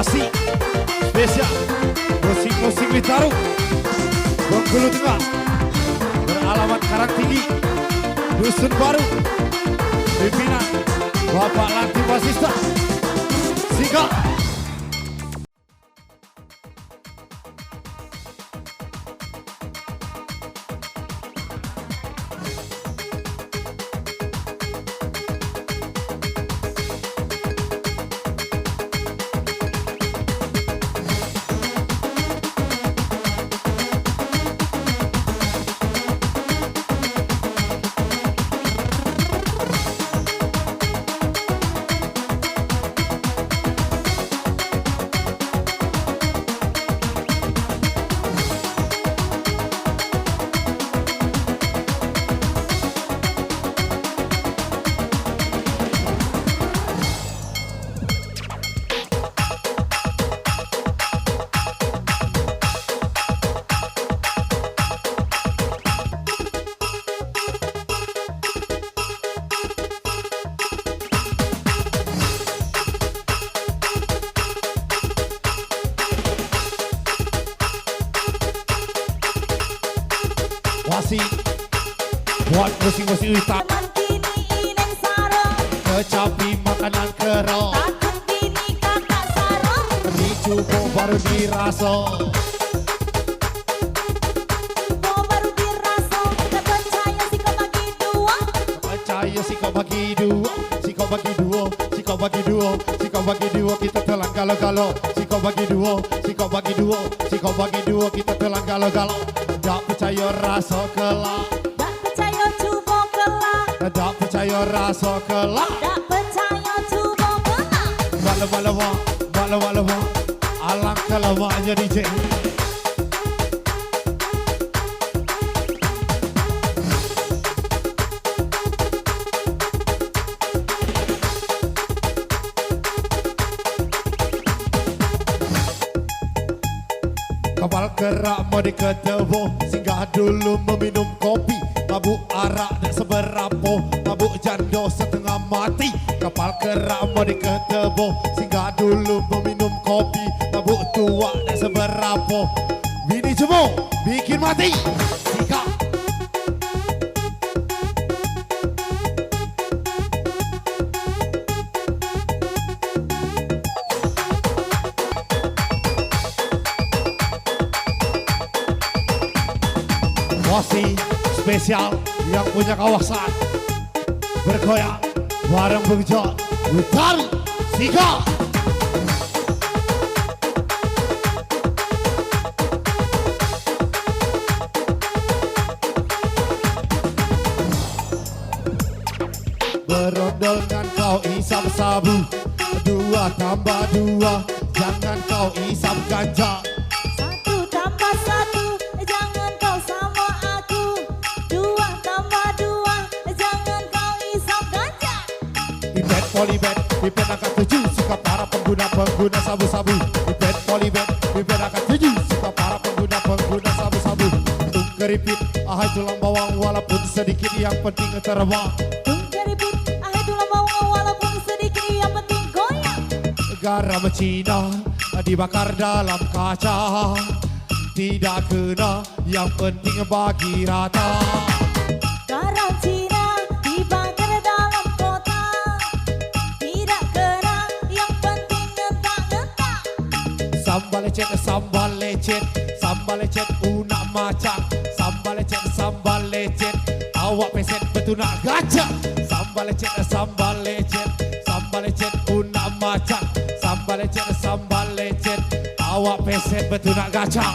Wasi spesial musik-musik Bitaru Bengkulu Tengah beralamat Karangtinggi Dusun Baru pimpinan Bapak Latif Wasista Sika. Wasi buat musik-musik Wita kecapi makanan kerok takut bini kakak sarong dicubo baru dirasa cubo baru dirasa tak percaya si kau bagi dua percaya si kau bagi dua si kau bagi dua si kau bagi dua si kau bagi dua kita telan galo-galo si kau bagi dua si kau bagi dua si kau bagi dua kita telan galo-galo tak percaya rasa kelak tak percaya cubo kelak tak percaya rasa kelak tak percaya cubo kelak Wala alangkah lamanya DJ kapal kerak mau diketebo singgah dulu meminum kopi mabuk arak tak seberapa mabuk jando setengah mati kapal kerak mau diketebo singgah dulu meminum kopi mabuk tua tak seberapa bini cemo bikin mati Sika. Wasi spesial yang punya kawasan bergoyang bareng Bengjo Witari Sika. Berondol dengan kau isap sabu 2 tambah 2 jangan kau isap ganja 1 tambah 1 jangan kau sama aku 2 tambah 2 jangan kau isap ganja Ipet polybet, ipet angkat 7 suka para pengguna sabu-sabu Ipet polybet, ipet angkat 7 suka para pengguna sabu-sabu Tung keripit, ahai tulang bawang walaupun sedikit yang penting terbang tung keripit ahai tulang bawang walaupun sedikit yang penting goyang garam Cina dibakar dalam kaca tidak kena yang penting bagi rata garam Cina dibakar dalam kota tidak kena yang penting ngentak-ngentak sambal lecet unak macam sambal lecet awak peset betunak gajah sambal lecet unak macam sambal lecet awak peset betunak gajah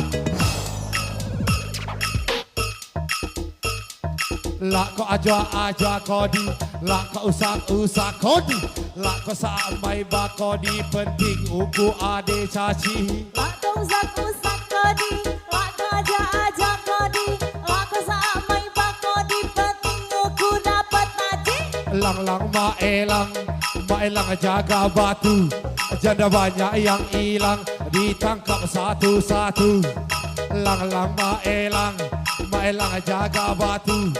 lak ko aja kodi lak ko usah kodi lak ko sampai bakodi penting uku ade caci lak kau usak kodi lak kau aja kodi lak kau samai bakodi penting aku dapat naji lang maelang jaga batu janda banyak yang hilang ditangkap satu-satu lang maelang jaga batu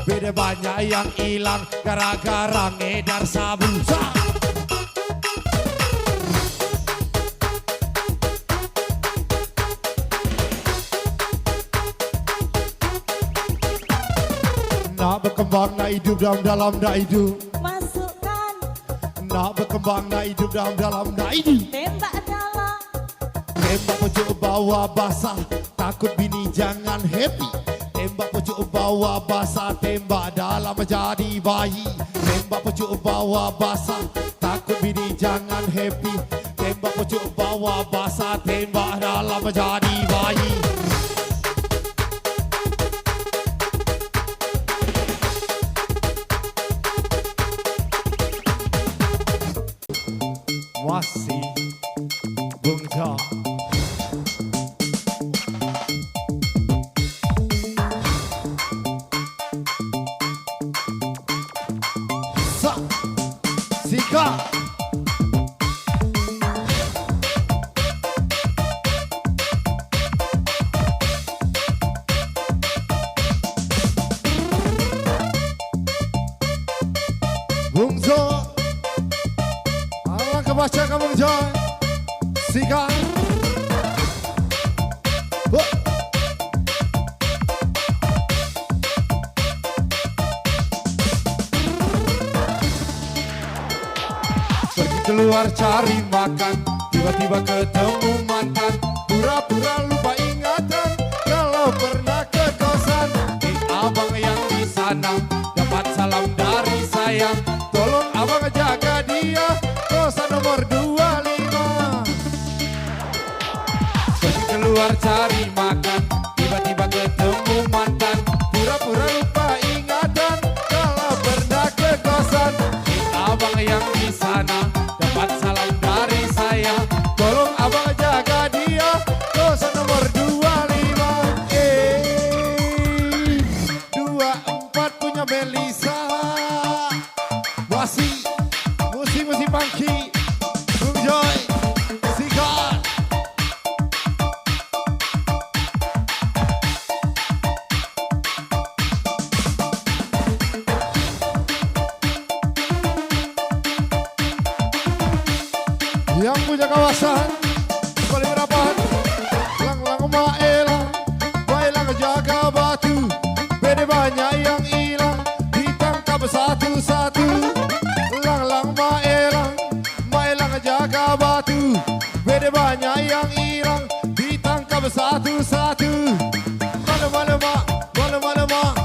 beda banyak yang hilang gara-gara ngedar sabu Nak berkembang, nak hidup dalam nak hidup. Masukkan Nak berkembang, nak hidup dalam nak hidup. tembak dalam. Tembak pojok bawah basah, takut bini jangan happy. Tembak pojok bawah basah, tembak dalam jadi bayi. Tembak pojok bawah basah, takut bini jangan happy. Tembak pojok bawah basah, tembak dalam jadi bayi. Masih Bung Jam. Sika Bung Jo, Allah kebaca kamu Jo. Sika pergi keluar cari makan, tiba-tiba ketemu mantan, pura-pura lupa ingatan. Kalau pernah ke kosan, abang yang di sana dapat salam dari saya. Tolong abang jaga dia, kosan nomor 25. Pergi keluar cari makan, tiba-tiba ketemu mantan, pura-pura lupa ingatan. Kalau pernah ke kosan, abang yang di sana dapat salam dari saya. Tolong abang jaga dia, kosan nomor 25. 24 punya Melisa. Musi Pangki, Bung Joy, Sikat. Yang punya kawasan paling rapat, lang-lang maelang jaga batu. Bede banyak yang hilang, ditangkap satu-satu. Lang-lang maelang jaga batu. Bede banyak yang hilang, ditangkap satu-satu. Malu-malu mak,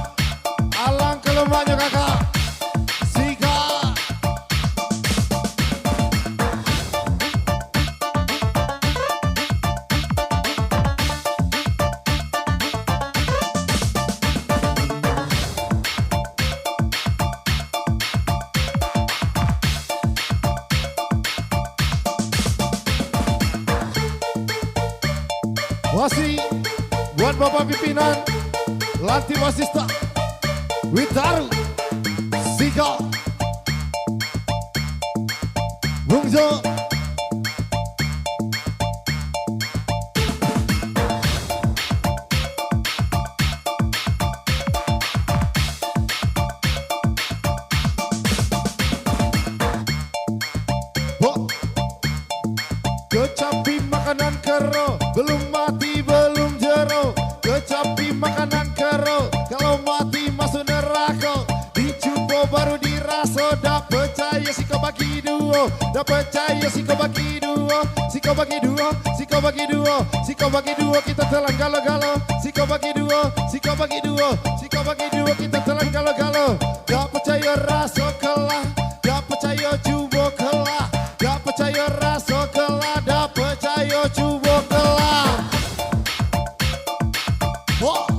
alang kelemahnya kakak. Sikat. Wasi buat Bapak pimpinan, Lanti Wasista, Witaru, Sika, Bung Jo. Kecapi makanan kero, belum mati belum jero. Kecapi makanan kero, kalau mati masuk neraka. Dicubo baru diraso, dak percaya si kau bagi duo. Dak percaya si kau bagi duo. Si kau bagi duo, si kau bagi duo. Si kau bagi duo, kita telan galo-galo. Si kau bagi duo, si kau bagi duo. Si kau bagi duo, kita telan galo-galo. Dak percaya raso kelah, dak percaya cubo kelah. Dak percaya raso kelah, dak percaya cubo kelah. Wah.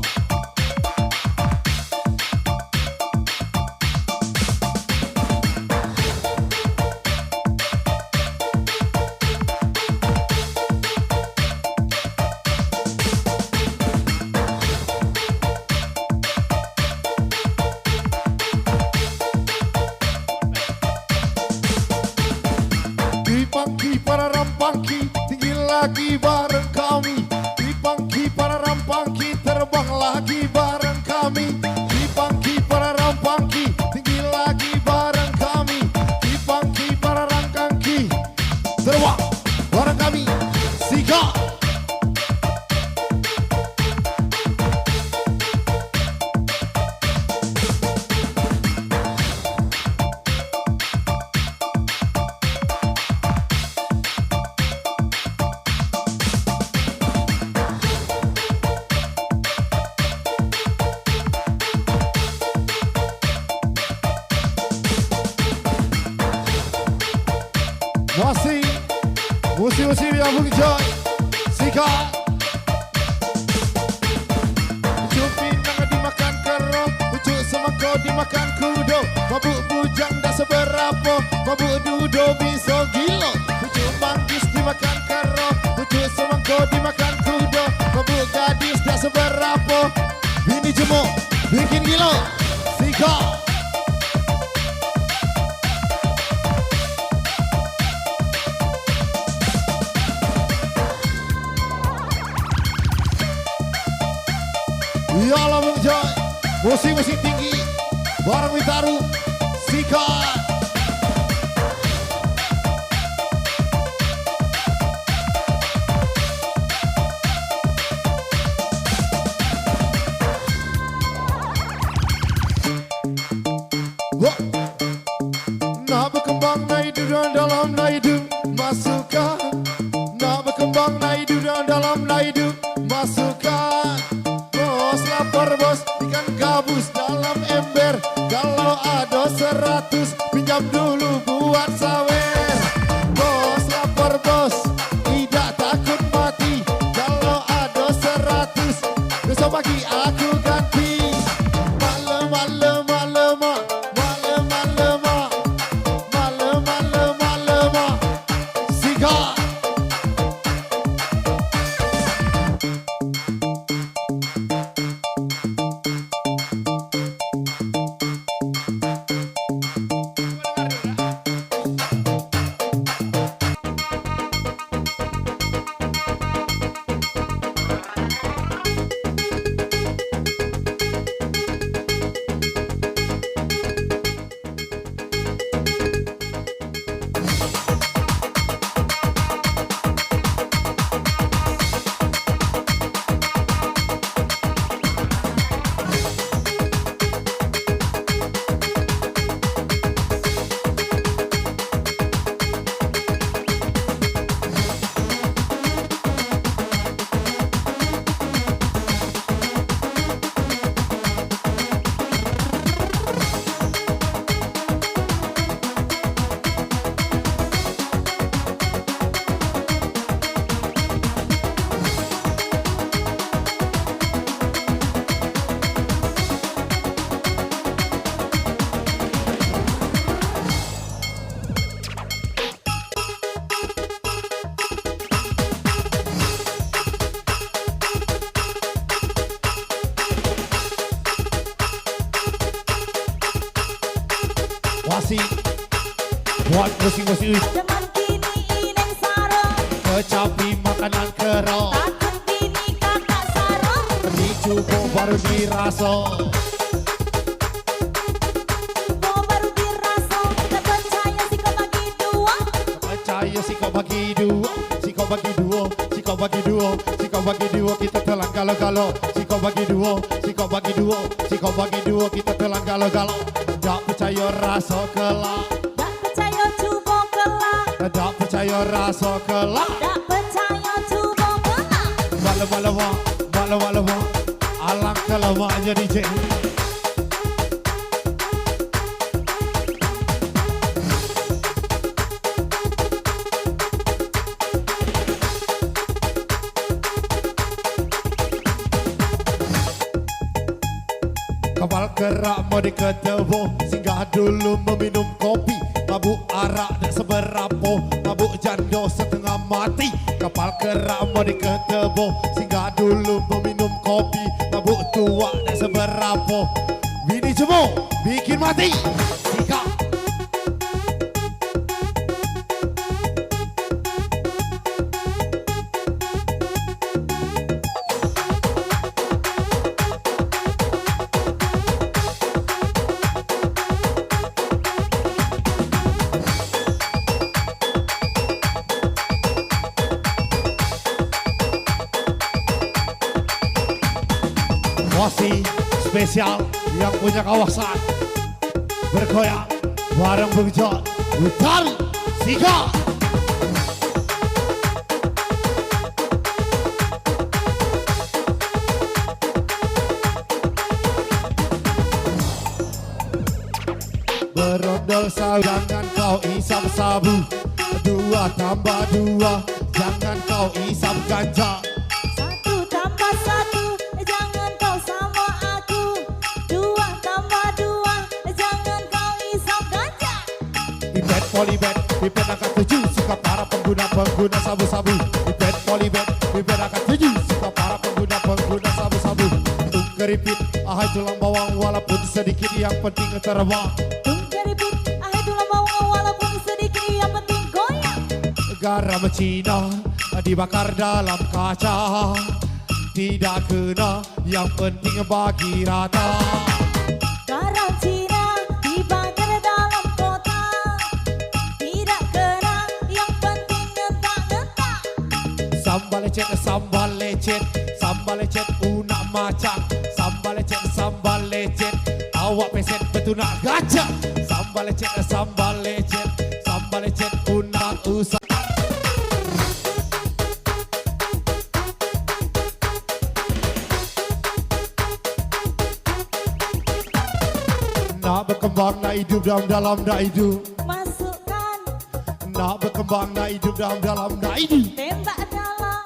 bersih ya Bung Joy Sika pucuk pinang dimakan kero pucuk semangko dimakan kudo mabuk bujang dak seberapa mabuk dudo bisa gila pucuk manggis dimakan kero pucuk semangko dimakan kudo mabuk gadis dak seberapa bini jemuk bikin gila Sika ya Allah Bung Joy musik tinggi bareng Witaru Sika nak berkembang naik dalam naidu masukkan nak berkembang naik dalam naidu masukkan bos lapar bos ikan gabus dalam ember kalau ada 100 pinjam dulu buat sawer bos lapar bos tidak takut mati kalau ada 100 besok pagi aku ganti malam Sika Wasi buat musik-musik Zaman kini ineng sarong kecapi makanan kero takut bini kakak sarong dicubo baru dirasa Bo baru dirasa tak percaya si kau bagi dua percaya si kau bagi dua si kau bagi dua si kau bagi dua si kau bagi dua kita telan galau-galau si kau bagi dua si kau bagi dua si kau bagi dua kita telan galau-galau tak percaya rasa kelak tak percaya cuba kelak tak percaya rasa kelak tak percaya cuba kelak Malam alang kelamanya DJ kapal kerak mau diketebo singgah dulu meminum kopi mabuk arak tak seberapa mabuk jando setengah mati kapal kerak mau diketebo singgah dulu meminum kopi mabuk tua tak seberapa bini jemuk bikin mati Sika Wasi spesial yang punya kawasan bergoyang bareng Bung Joy Witaru Sika berondol saudangan kau isap sabu Dua tambah dua, jangan kau isap ganja. Satu tambah satu, jangan kau sama aku. Dua tambah dua, jangan kau isap ganja. Ipet polybet, ipet angka 7, suka para pengguna sabu-sabu. Ipet polybet, ipet angka 7, suka para pengguna sabu-sabu. Keripit, ahai tulang bawang walaupun sedikit yang penting terbang. Keripit, ahai tulang bawang walaupun sedikit yang penting goyang. Garam Cina dibakar dalam kaca, tidak kena, yang penting bagi rata. Garam Cina dibakar dalam kota, tidak kena, yang penting ngentak-ngentak. Sambal lecet, sambal lecet, sambal lecet unak macang. Sambal lecet, awak peset betunak gajah. Sambal lecet, unak usah. Nak berkembang, nak hidup dalam nak hidup. Masukkan Nak berkembang, nak hidup dalam nak hidup. tembak dalam.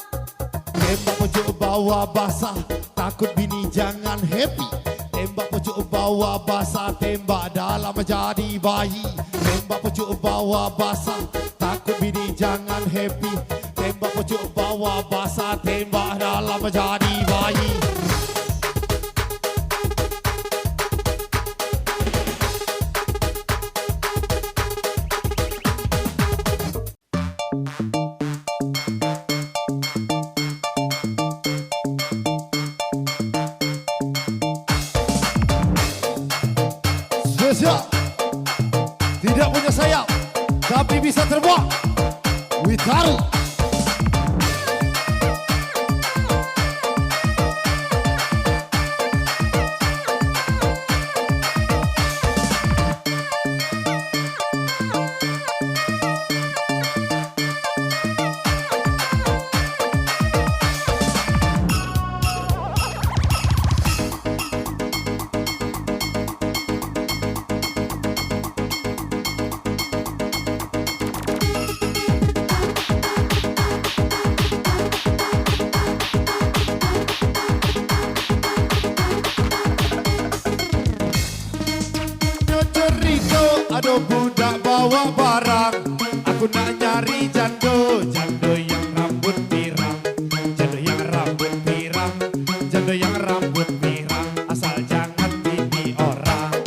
Tembak pojok bawah basah, takut bini jangan happy. Tembak pojok bawah basah, tembak dalam jadi bayi. Tembak pojok bawah basah, takut bini jangan happy. Tembak pojok bawah basah, tembak dalam jadi bayi. Spesial, tidak punya sayap, tapi bisa terbang. Witaru. Aduh budak bawa barang, aku nak nyari jando, jando yang rambut pirang, jando yang rambut pirang, jando yang rambut pirang, asal jangan bini orang.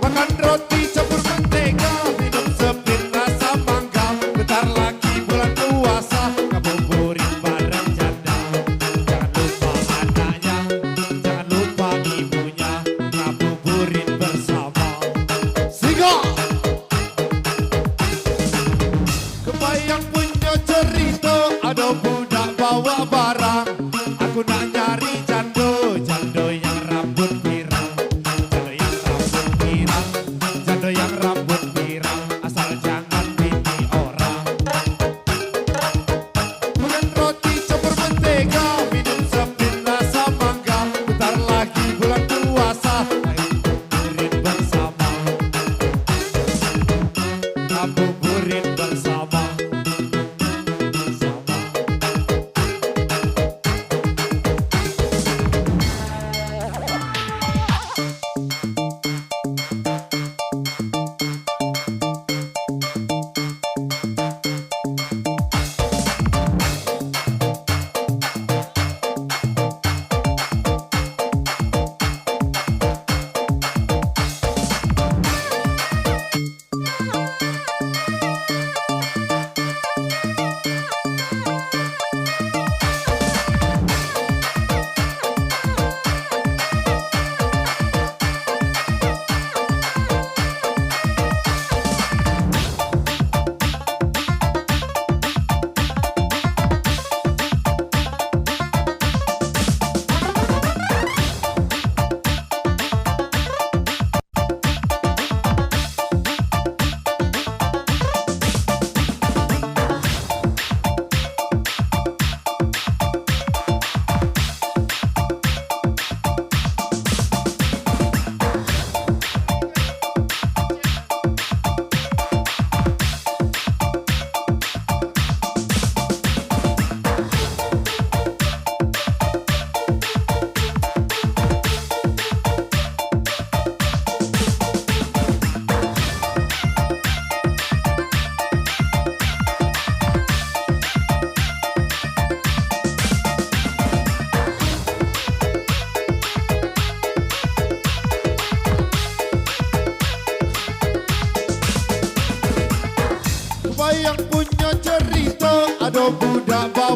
Makan roti campur mentega, minum sepir rasa mangga, bentar lagi bulan puasa, ngabuburit bareng janda. Jangan lupa anaknya, jangan lupa ibunya, ngabuburit bersama.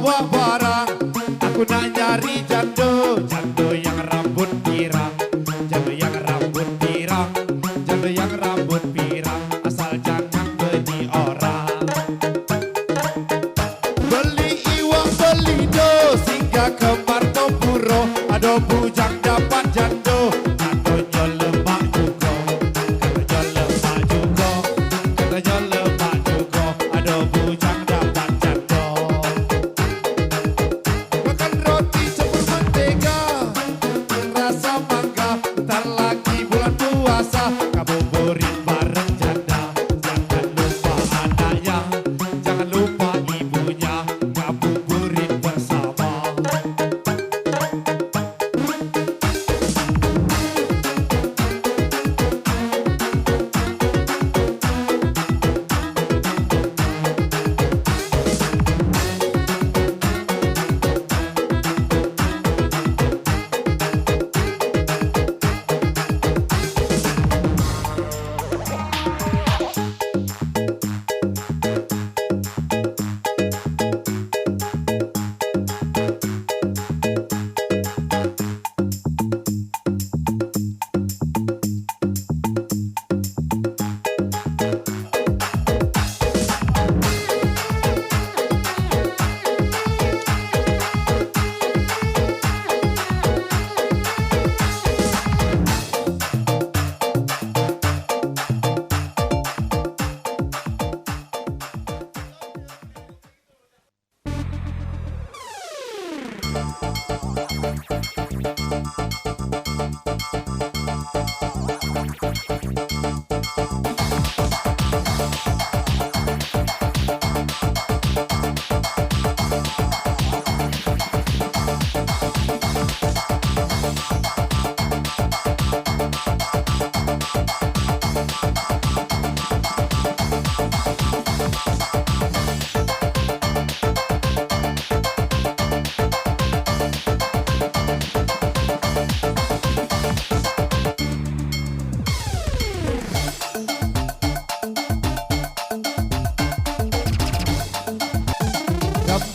bawa barang. Aku nak nyari jando, jando yang rambut pirang, jando yang rambut pirang, jando yang rambut pirang, asal jangan beli orang. Beli iwak beli do, singgah ke Martopuro, ada bujang dapat jando, jando lemak juga, jando lemak juga, jando lemak juga, ada bujang dapat jando. Makan roti campur mentega, rasa mangga, bentar lagi bulan puasa, ngabuburit bareng janda. Jangan lupa anaknya, jangan lupa ibunya, ngabuburit bersama.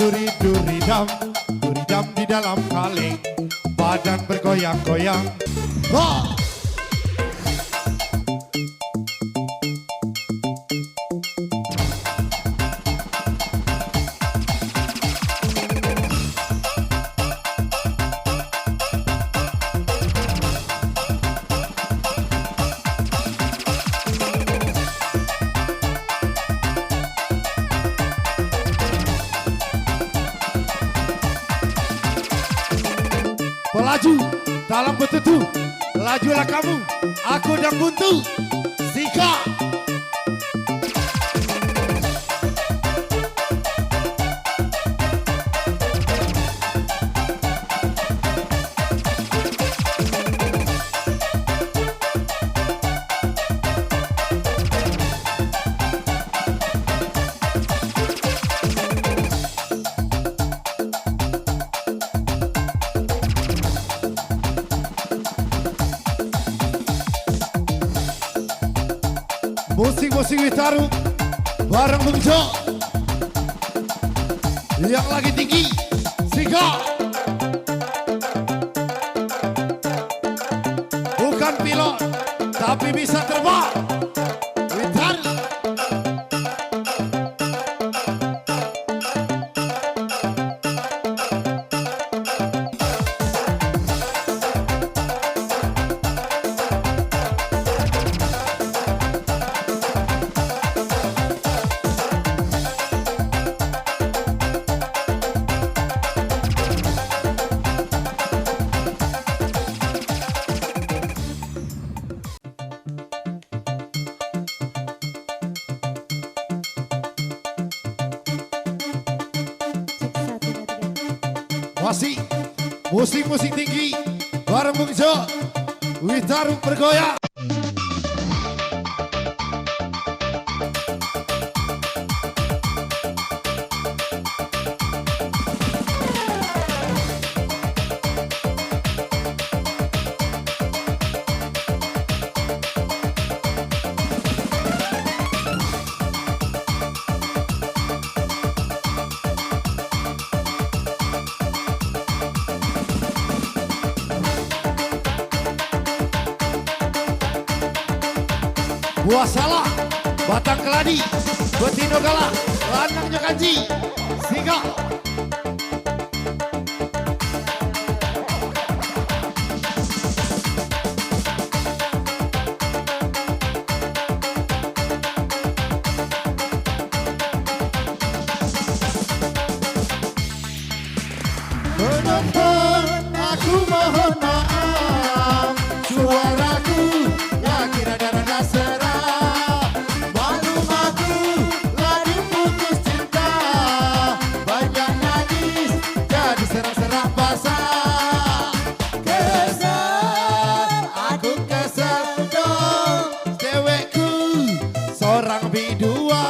Duri dam di dalam kaleng, badan bergoyang-goyang. Ha! Pelaju dalam betutu, lajulah kamu, aku dan buntu, Zika. Musik-musik Witaru bareng Bung Jo yang lagi tinggi, Zika. Bukan pilot tapi bisa terbang, Witaru. Masih musik-musik tinggi bareng Bung Jo, Witaru bergoyang. Buah Salak, Batang Keladi, Betino Galak, Lanangnya Kanji, Singa. Penonton, aku mohon maaf, suaraku lagi rada-rada serak. Maklum aku lagi putus cinta, banyak nangis jadi serak-serak basah. Kesel, aku kesel dong, cewekku seorang biduan.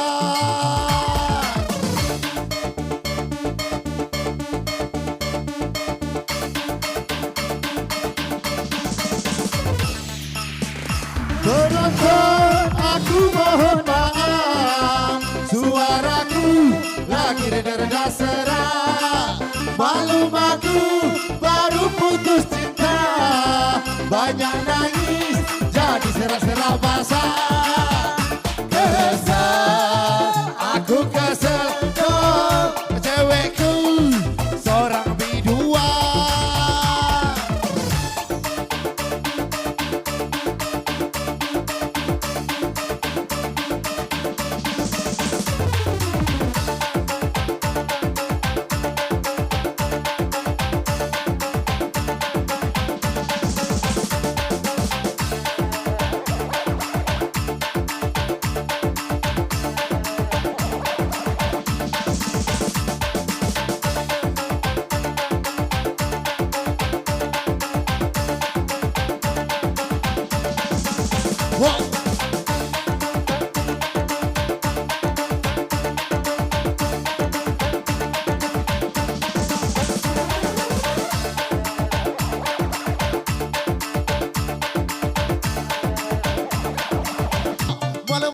Penonton, aku mohon maaf, suaraku lagi reda-reda serak. Maklum aku baru putus cinta, banyak nangis jadi serak-serak basah. Kesel, aku kesel dong, cewekku seorang biduan. Wow. Malam.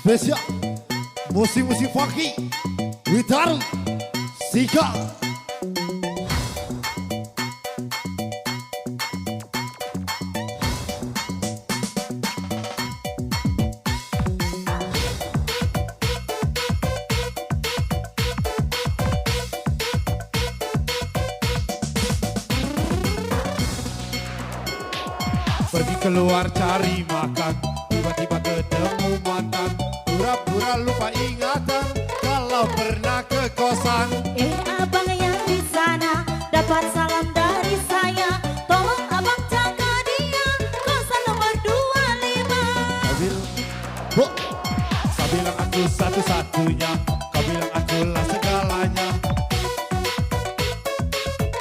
Spesial musik-musik funky Witaru Sika. Pergi keluar cari makan, tiba-tiba ketemu mantan, pura-pura lupa ingatan kalau pernah ke kosan. Abang yang di sana dapat salam dari saya, tolong abang jaga dia, kosan nomor 25. Kau bilang aku satu-satunya, kau bilang akulah segalanya,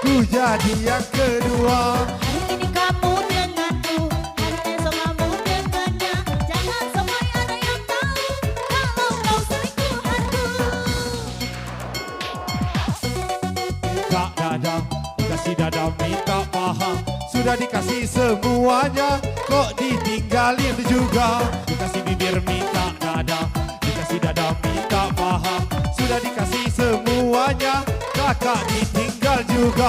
ku jadi yang kedua. Hari ini kamu denganku, hari esok kamu dengannya, jangan sampai ada yang tahu kalau kau selingkuhanku. Kak dada, dikasih dada minta paha, sudah dikasih semuanya, kok ditinggalin juga. Dikasih bibir minta dada, dikasih dada minta paha, sudah dikasih semuanya, kakak ditinggal juga.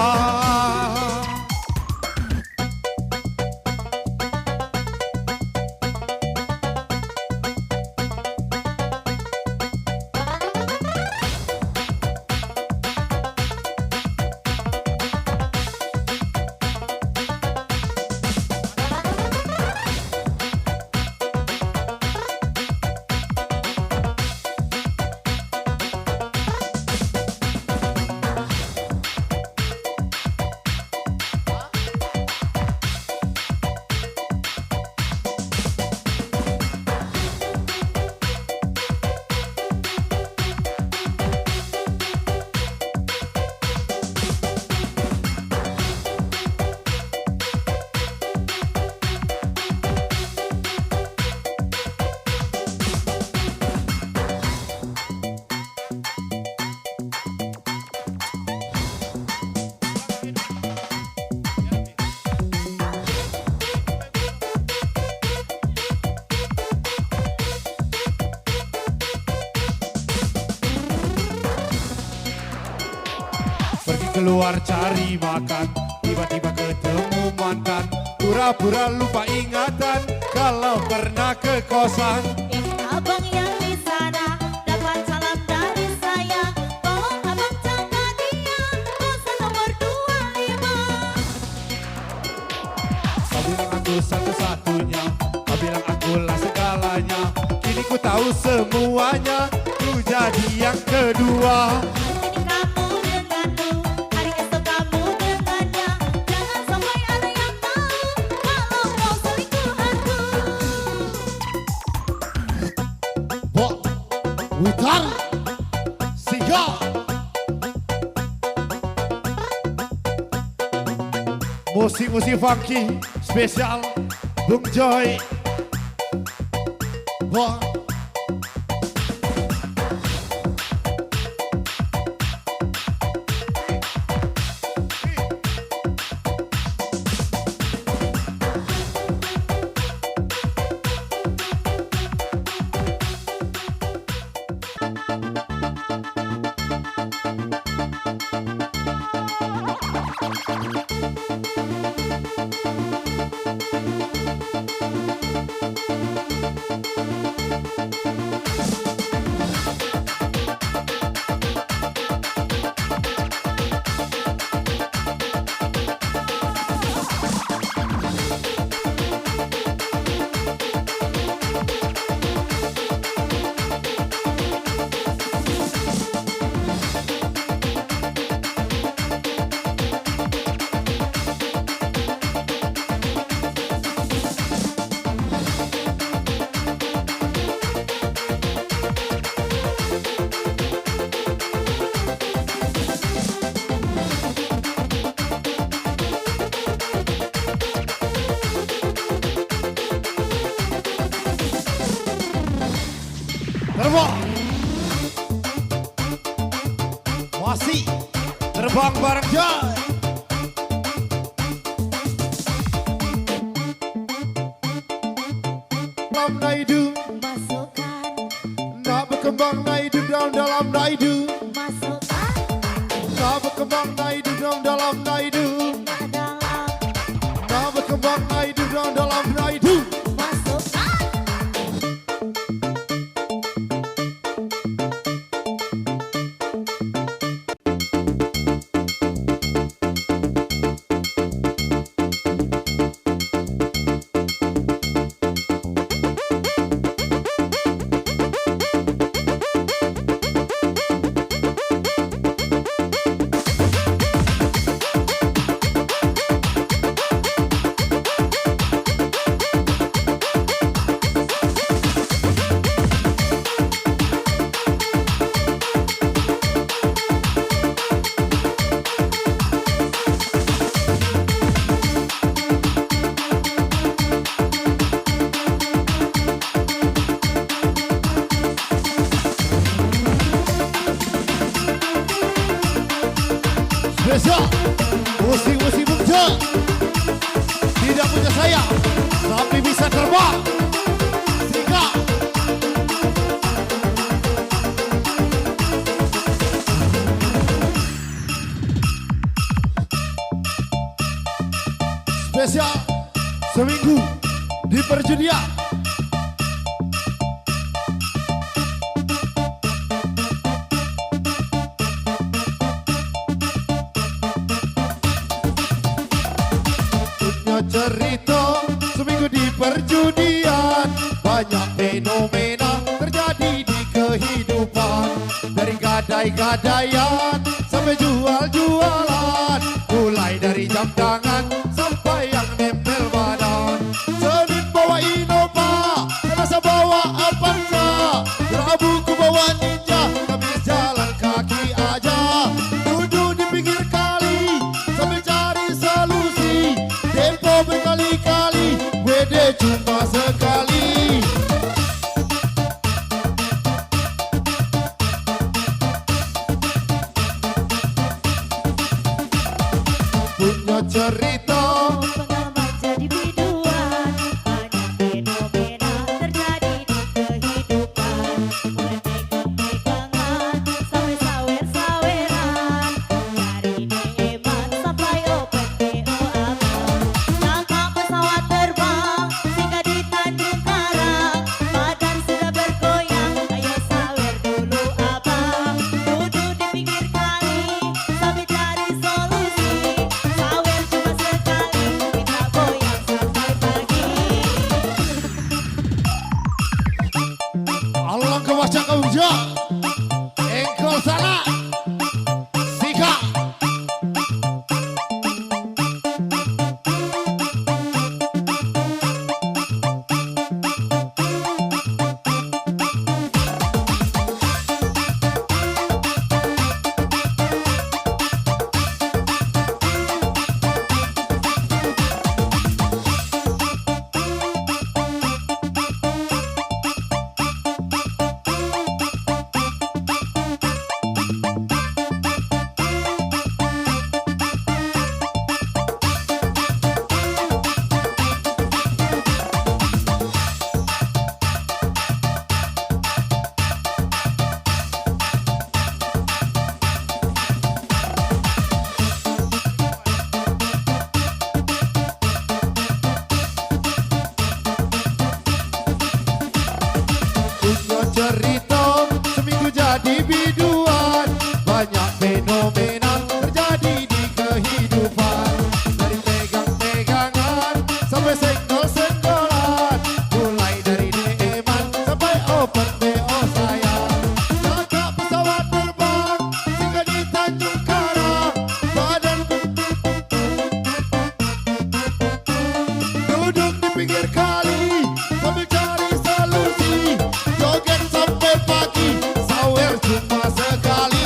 keluar cari makan, tiba-tiba ketemu mantan, pura-pura lupa ingatan kalau pernah ke kosan. Abang yang di sana dapat salam dari saya, tolong abang jaga dia, kosan nomor 25. Kau bilang aku satu-satunya, kau bilang akulah segalanya, kini ku tahu semuanya, ku jadi yang kedua. Hari ini kamu denganku, hari esok kamu dengannya, jangan sampai ada yang tahu kalau kau selingkuhanku. Bok, Witar, Siga. Musik-musik funky spesial Bung Joy. Bok. Terbang. Masih terbang bareng Joy. Dalam naidu, Masukkan, nak berkembang naidu dalam naidu, masukkan, nak berkembang naidu dalam naidu, dalam, nak berkembang naidu dalam naidu. masukkan. Spesial musik-musik Bung Joy. Tidak punya sayap tapi bisa terbang. Siga. Spesial seminggu di perjudian. Punya cerita seminggu di perjudian, banyak fenomena terjadi di kehidupan, dari gadai-gadaian sampai jual-jualan, mulai dari jam tangan sampai yang nempel badan. Senin bawa Innova, Selasa bawa Avanza, Rabu ku bawa Ninja, Kamis jalan kaki aja, duduk di pinggir kali sambil cari solusi, tempo berkali-kali, WD cuma sekali. Punya cerita Pengalaman jadi biduan, banyak fenomena terjadi di kehidupan, mulai pegang-pegangan sampai sawer-saweran, dari Ojo, engkol sana, Sika. Punya cerita seminggu jadi biduan, banyak fenomena terjadi di kehidupan. Dari pegang-pegangan sampai senggol-senggolan, mulai dari DM-an sampai open BO sayang. Kakak pesawat terbang singgah di Tanjung Karang, badan duduk di pinggir kali sambil cari solusi. Joget sampai pagi, sawer cuma sekali.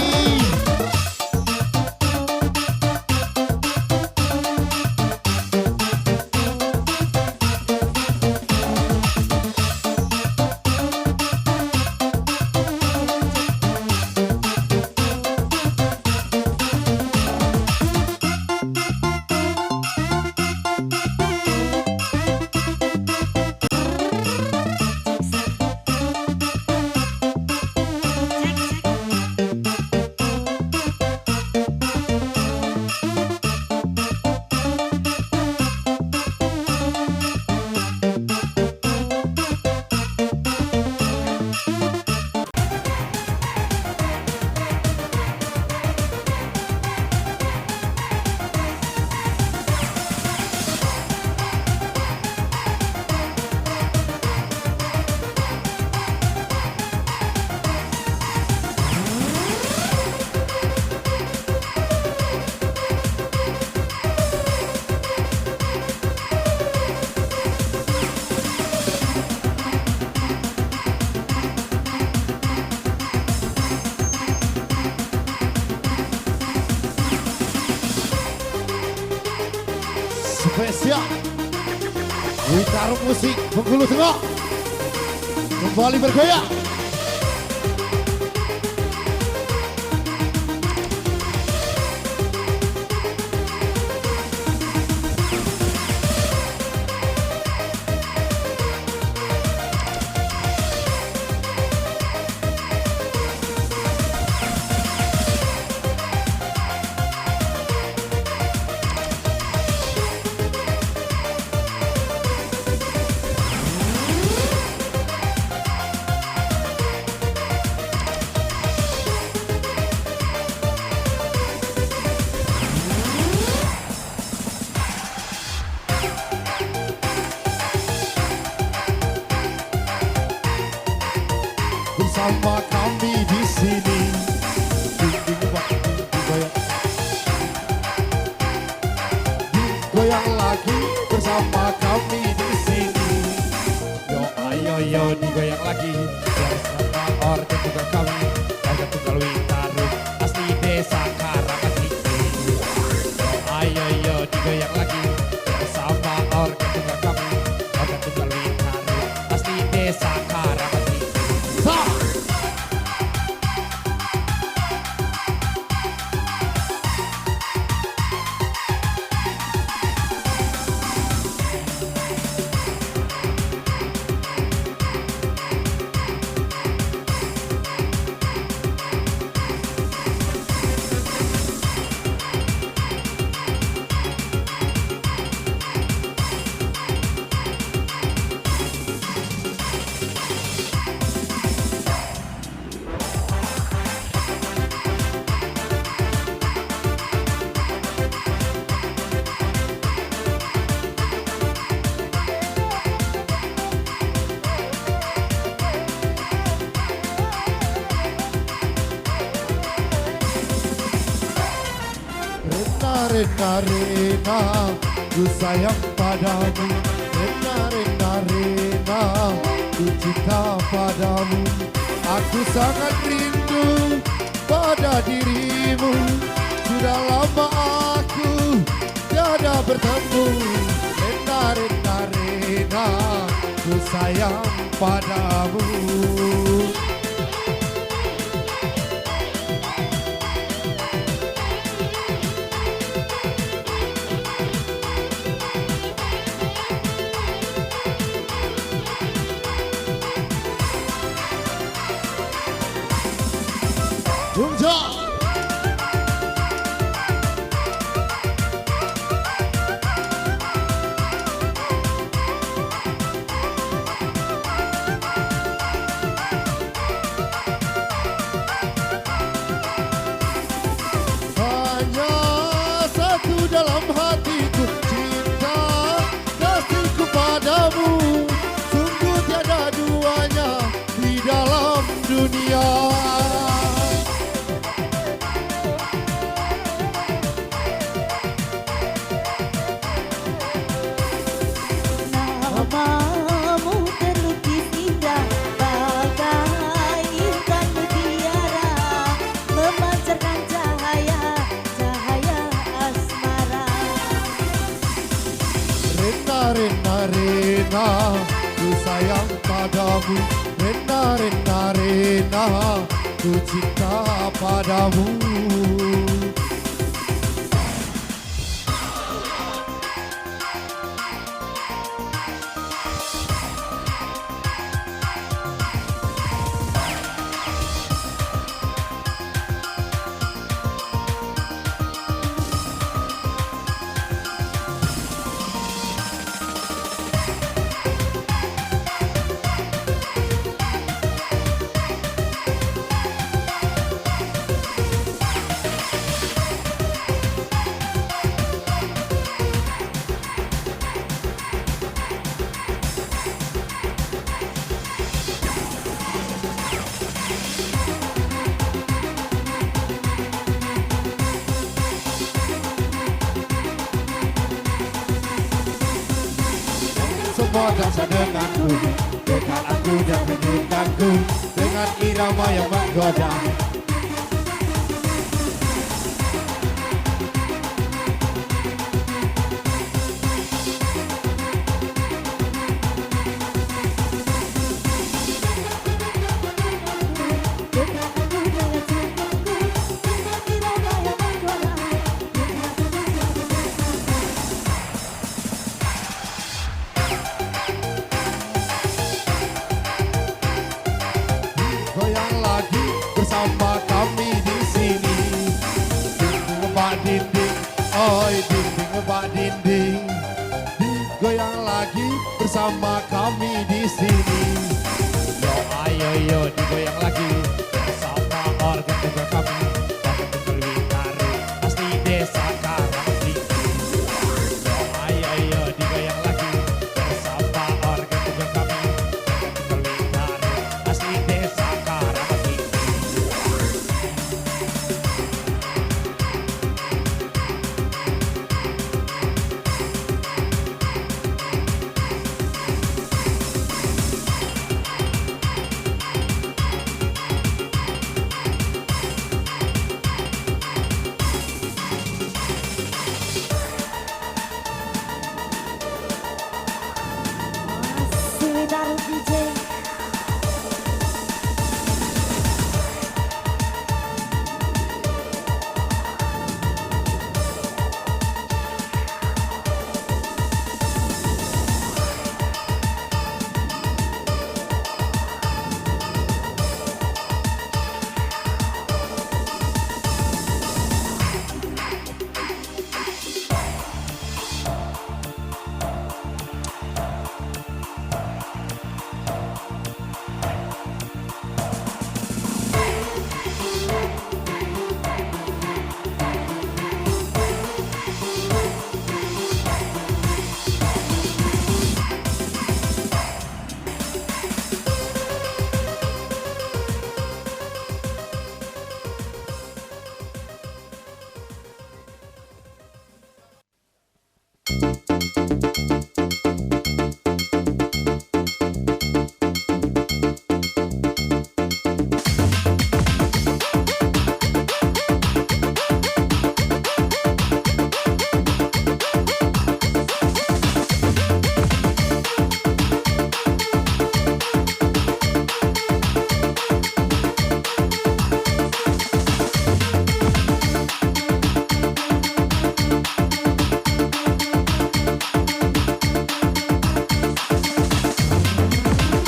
Spesial Witarum Musik Bengkulu Tengah kembali bergoyang. Bersama kami di sini, goyang lagi bersama kami di sini. Yo ayo yo digoyang lagi bersama organ juga kami, organ tunggal Witarum asli desa Karangasem. Yo ayo yo digoyang lagi bersama organ juga kami, organ tunggal Witarum asli desa Karangasem. Rena, Rena, ku sayang padamu. Rena, Rena, Rena, ku cinta padamu. Aku sangat rindu pada dirimu. Sudah lama aku tiada bertemu. Rena, Rena, Rena, ku sayang padamu. Bungja. Hanya satu dalam hatiku, cinta kasihku padamu. Sungguh tiada duanya di dalam dunia. Namamu terlukis indah bagai intan mutiara, memancarkan cahaya, cahaya asmara. Rena, Rena, Rena, ku sayang padamu. Rena, Rena, Rena, ku cinta padamu. Semua dansa denganku, dekat aku dan menyenangku, dengan irama yang menggoda. Goyang lagi bersama kami di sini. Dinding ngebak dinding, oi dinding ngebak dinding. Goyang lagi bersama kami di sini. Yo ayo yo digoyang lagi bersama organ juga kami.